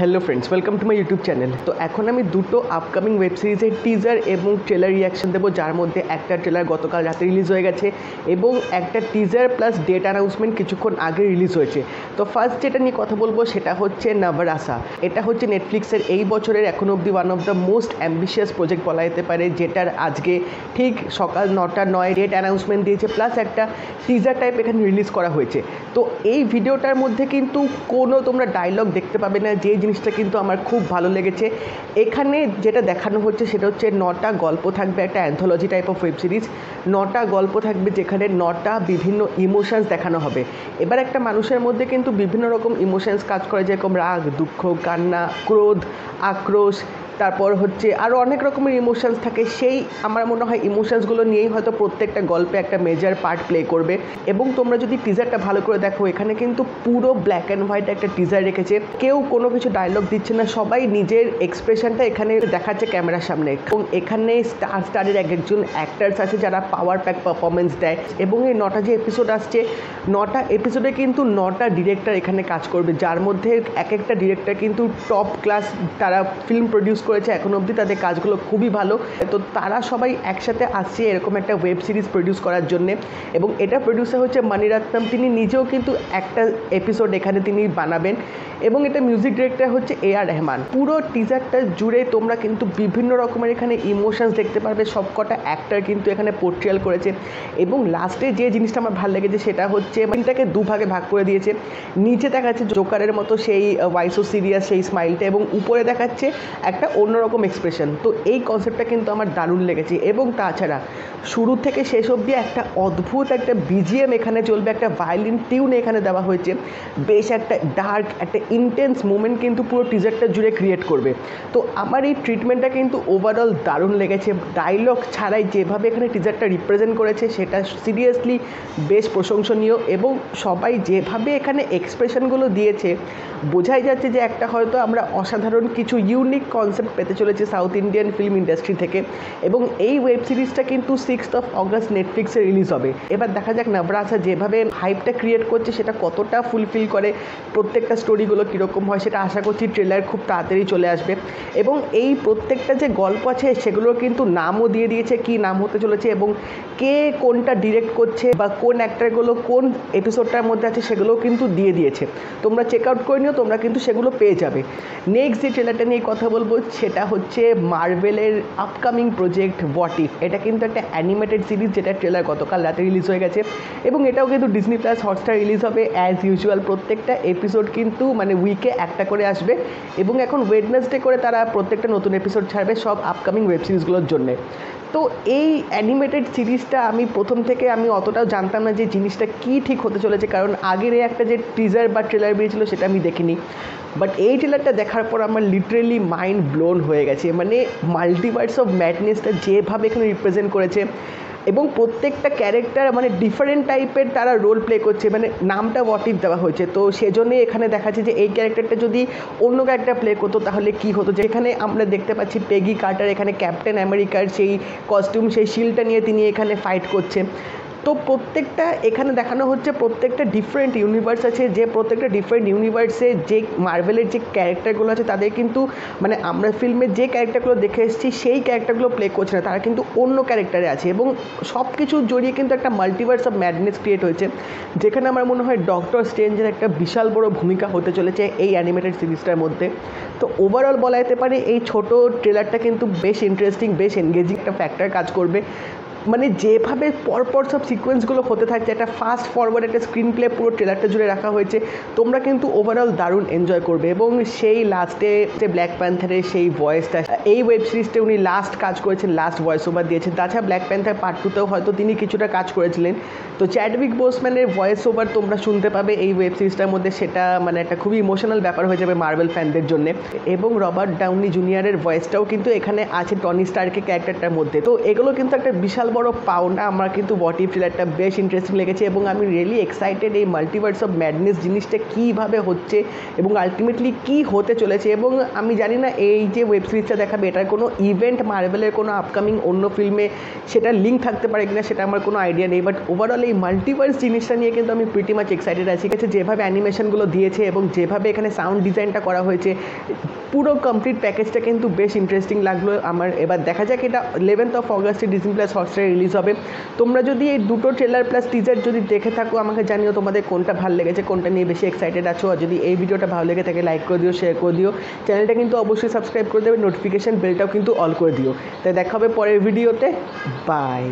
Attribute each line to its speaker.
Speaker 1: Hello friends, welcome to my YouTube channel. তো এখন আমি দুটো আপকামিং ওয়েব সিরিজের টিজার এবং ট্রেলার রিয়াকশন দেবো, যার মধ্যে একটা ট্রেলার গতকাল রাতে রিলিজ হয়ে গেছে এবং একটা টিজার প্লাস ডেট অ্যানাউন্সমেন্ট কিছুক্ষণ আগে রিলিজ হয়েছে। তো ফার্স্ট যেটা নিয়ে কথা বলবো সেটা হচ্ছে নবরাসা। এটা হচ্ছে নেটফ্লিক্সের এই বছরের এখনো অবধি one of the most ambitious project বলা যেতে পারে, যেটার আজকে ঠিক সকাল 9টা ডেট অ্যানাউন্সমেন্ট দিয়েছে, প্লাস একটা টিজার টাইপ এখানে রিলিজ করা হয়েছে। তো এই ভিডিওটার মধ্যে কিন্তু কোনো তোমরা ডায়লগ দেখতে পাবে না, যে জিনিসটা কিন্তু আমার খুব ভালো লেগেছে। এখানে যেটা দেখানো হচ্ছে সেটা হচ্ছে 9টা গল্প থাকবে, একটা anthology type of web series. 9টা গল্প থাকবে যেখানে 9টা বিভিন্ন ইমোশনস দেখানো হবে। এবার একটা মানুষের মধ্যে কিন্তু বিভিন্ন রকম ইমোশনস কাজ করে, যেরকম রাগ, দুঃখ, কান্না, ক্রোধ, আক্রোশ, তারপর হচ্ছে আরও অনেক রকমের ইমোশনস থাকে। সেই আমার মনে হয় ইমোশনসগুলো নিয়েই হয়তো প্রত্যেকটা গল্পে একটা মেজর পার্ট প্লে করবে। এবং তোমরা যদি টিজারটা ভালো করে দেখো, এখানে কিন্তু পুরো ব্ল্যাক অ্যান্ড হোয়াইট একটা টিজার রেখেছে। কেউ কোনো কিছু ডায়লগ দিচ্ছে না, সবাই নিজের এক্সপ্রেশনটা এখানে দেখাচ্ছে ক্যামেরার সামনে। এবং এখানে স্টারের একজন অ্যাক্টার্স আছে যারা পাওয়ার প্যাক পারফরমেন্স দেয়। এবং এই 9টা যে এপিসোড আসছে, 9টা এপিসোডে কিন্তু 9টা ডিরেক্টর এখানে কাজ করবে, যার মধ্যে এক একটা ডিরেক্টর কিন্তু টপ ক্লাস, তারা ফিল্ম প্রডিউস করেছে এখন অবধি, তাদের কাজগুলো খুবই ভালো। তো তারা সবাই একসাথে আসছে এরকম একটা ওয়েব সিরিজ প্রডিউস করার জন্যে। এবং এটা প্রডিউসার হচ্ছে মণিরত্নম, তিনি নিজেও কিন্তু একটা এপিসোড এখানে তিনি বানাবেন। এবং এটা মিউজিক ডিরেক্টর হচ্ছে এ.আর. রহমান। পুরো টিজারটা জুড়ে তোমরা কিন্তু বিভিন্ন রকমের এখানে ইমোশনস দেখতে পারবে, সবকটা অ্যাক্টর কিন্তু এখানে পোর্ট্রেয়াল করেছে। এবং লাস্টে যে জিনিসটা আমার ভালো লেগেছে সেটা হচ্ছে এটাকে দুভাগে ভাগ করে দিয়েছে। নিচে দেখাচ্ছে জোকারের মতো সেই ওয়াইসো সিরিয়াস সেই স্মাইলটা, এবং উপরে দেখাচ্ছে একটা অন্যরকম এক্সপ্রেশন। তো এই কনসেপ্টটা কিন্তু আমার দারুণ লেগেছে। এবং তাছাড়া শুরু থেকে শেষ অবধি একটা অদ্ভুত একটা বিজিএম এখানে চলবে, একটা ভায়োলিন টিউন এখানে দেওয়া হয়েছে। বেশ একটা ডার্ক, একটা ইন্টেন্স মোমেন্ট কিন্তু পুরো টিজারটা জুড়ে ক্রিয়েট করবে। তো আমার এই ট্রিটমেন্টটা কিন্তু ওভারঅল দারুণ লেগেছে। ডায়লগ ছাড়াই যেভাবে এখানে টিজারটা রিপ্রেজেন্ট করেছে সেটা সিরিয়াসলি বেশ প্রশংসনীয়। এবং সবাই যেভাবে এখানে এক্সপ্রেশনগুলো দিয়েছে, বোঝাই যাচ্ছে যে একটা হয়তো আমরা অসাধারণ কিছু ইউনিক কনসেপ্ট পেতে চলেছি সাউথ ইন্ডিয়ান ফিল্ম ইন্ডাস্ট্রি থেকে। এবং এই ওয়েব সিরিজটা কিন্তু 6th of August নেটফ্লিক্সে রিলিজ হবে। এবার দেখা যাক নবরাসা যেভাবে হাইপটা ক্রিয়েট করছে সেটা কতটা ফুলফিল করে, প্রত্যেকটা স্টোরিগুলো কীরকম হয় সেটা আশা করছি ট্রেলার খুব তাড়াতাড়ি চলে আসবে। এবং এই প্রত্যেকটা যে গল্প আছে সেগুলোর কিন্তু নামও দিয়ে দিয়েছে, কী নাম হতে চলেছে এবং কে কোনটা ডিরেক্ট করছে বা কোন অ্যাক্টারগুলো কোন এপিসোডটার মধ্যে আছে সেগুলোও কিন্তু দিয়ে দিয়েছে। তোমরা চেক আউট করে নিও, তোমরা কিন্তু সেগুলো পেয়ে যাবে। নেক্সট যে ট্রেলারটা নিয়ে কথা বলবো সেটা হচ্ছে মার্ভেলের আপকামিং প্রজেক্ট হোয়াট ইফ। এটা কিন্তু একটা অ্যানিমেটেড সিরিজ, যেটা ট্রেলার গতকাল রাতে রিলিজ হয়ে গেছে। এবং এটাও কিন্তু ডিজনি প্লাস হটস্টার রিলিজ হবে অ্যাজ ইউজুয়াল। প্রত্যেকটা এপিসোড কিন্তু মানে উইকে একটা করে আসবে। এবং এখন ওয়েডনেসডে করে তারা প্রত্যেকটা নতুন এপিসোড ছাড়বে সব আপকামিং ওয়েব সিরিজগুলোর জন্যে। তো এই অ্যানিমেটেড সিরিজটা আমি প্রথম থেকে আমি অতটাও জানতাম না যে জিনিসটা কী ঠিক হতে চলেছে, কারণ আগের একটা যে টিজার বা ট্রেলার বেরিয়েছিল সেটা আমি দেখিনি। বাট এই ট্রেলারটা দেখার পর আমার লিটারেলি মাইন্ড ব্লোন হয়ে গেছে। মানে মাল্টিভার্স অফ ম্যাডনেসটা যেভাবে এখানে রিপ্রেজেন্ট করেছে, এবং প্রত্যেকটা ক্যারেক্টার মানে ডিফারেন্ট টাইপের তারা রোল প্লে করছে। মানে নামটা হোয়াট ইফ দেওয়া হয়েছে, তো সেজন্যই এখানে দেখাচ্ছে যে এই ক্যারেক্টারটা যদি অন্য ক্যারেক্টার প্লে করতো তাহলে কী হতো। যেখানে আমরা দেখতে পাচ্ছি পেগি কার্টার এখানে ক্যাপ্টেন আমেরিকার সেই কস্টিউম, সেই শিল্ডটা নিয়ে তিনি এখানে ফাইট করছে। তো প্রত্যেকটা এখানে দেখানো হচ্ছে প্রত্যেকটা ডিফারেন্ট ইউনিভার্স আছে, যে প্রত্যেকটা ডিফারেন্ট ইউনিভার্সে যে মার্ভেলের যে ক্যারেক্টারগুলো আছে তাদের কিন্তু মানে আমরা ফিল্মে যে ক্যারেক্টারগুলো দেখে এসেছি সেই ক্যারেক্টারগুলো প্লে করছে না, তারা কিন্তু অন্য ক্যারেক্টারে আছে। এবং সব কিছু জড়িয়ে কিন্তু একটা মাল্টিভার্স অফ ম্যাডনেস ক্রিয়েট হয়েছে, যেখানে আমার মনে হয় ডক্টর স্ট্রেঞ্জের একটা বিশাল বড় ভূমিকা হতে চলেছে এই অ্যানিমেটেড সিরিজটার মধ্যে। তো ওভারঅল বলা যেতে পারে এই ছোট ট্রেলারটা কিন্তু বেশ ইন্টারেস্টিং, বেশ এনগেজিং একটা ফ্যাক্টর কাজ করবে। মানে যেভাবে পরপর সব সিকোয়েন্সগুলো হতে থাকছে, একটা ফাস্ট ফরওয়ার্ড একটা স্ক্রিন প্লে পুরো ট্রেলারটা জুড়ে রাখা হয়েছে, তোমরা কিন্তু ওভারঅল দারুণ এনজয় করবে। এবং সেই লাস্টে যে ব্ল্যাক প্যান্থারের সেই ভয়েসটা, এই ওয়েব সিরিজটা উনি লাস্ট কাজ করেছেন, লাস্ট ভয়েস ওভার দিয়েছেন। তাছাড়া ব্ল্যাক প্যান্থার পার্ট 2তেও হয়তো তিনি কিছুটা কাজ করেছিলেন। তো চ্যাডউইক বোসম্যানের ভয়েস ওভার তোমরা শুনতে পাবে এই ওয়েব সিরিজটার মধ্যে, সেটা মানে একটা খুবই ইমোশনাল ব্যাপার হয়ে যাবে মার্ভেল ফ্যানদের জন্য। এবং রবার্ট ডাউনি জুনিয়রের ভয়েসটাও কিন্তু এখানে আছে টনি স্টার্কের ক্যারেক্টারটার মধ্যে। তো এগুলো কিন্তু একটা বিশাল বড় পাওনা। আমার কিন্তু হোয়াট ইফ ট্রেলারটা বেশ ইন্টারেস্টিং লেগেছে এবং আমি রিয়েলি এক্সাইটেড এই মাল্টিভার্স অফ ম্যাডনেস জিনিসটা কীভাবে হচ্ছে এবং আলটিমেটলি কী হতে চলেছে। এবং আমি জানি না এই যে ওয়েব সিরিজটা দেখাবে এটার কোনো ইভেন্ট মার্ভেলের কোনো আপকামিং অন্য ফিল্মে সেটার লিঙ্ক থাকতে পারে কিনা সেটা আমার কোনো আইডিয়া নেই, বাট ওভারঅল এই মাল্টিভার্স জিনিসটা নিয়ে কিন্তু আমি প্রিটি মাচ এক্সাইটেড আছি। যেভাবে অ্যানিমেশনগুলো দিয়েছে এবং যেভাবে এখানে সাউন্ড ডিজাইনটা করা হয়েছে, পুরো কমপ্লিট প্যাকেজটা কিন্তু বেশ ইন্টারেস্টিং লাগলো আমার। এবার দেখা যাক, এটা 11th of August Disney plus হটস্টারে রিলিজ হবে। তোমরা যদি এই দুটো ট্রেলার প্লাস টিজার যদি দেখে থাকো আমাকে জানিও তোমাদের কোনটা ভালো লেগেছে, কোনটা নিয়ে বেশি এক্সাইটেড আছো। আর যদি এই ভিডিওটা ভালো লেগে থাকে লাইক করে দিও, শেয়ার করে দিও, চ্যানেলটা কিন্তু অবশ্যই সাবস্ক্রাইব করে দেবে, নোটিফিকেশান বেলটাও কিন্তু অল করে দিও। তাই দেখা হবে পরের ভিডিওতে। বাই।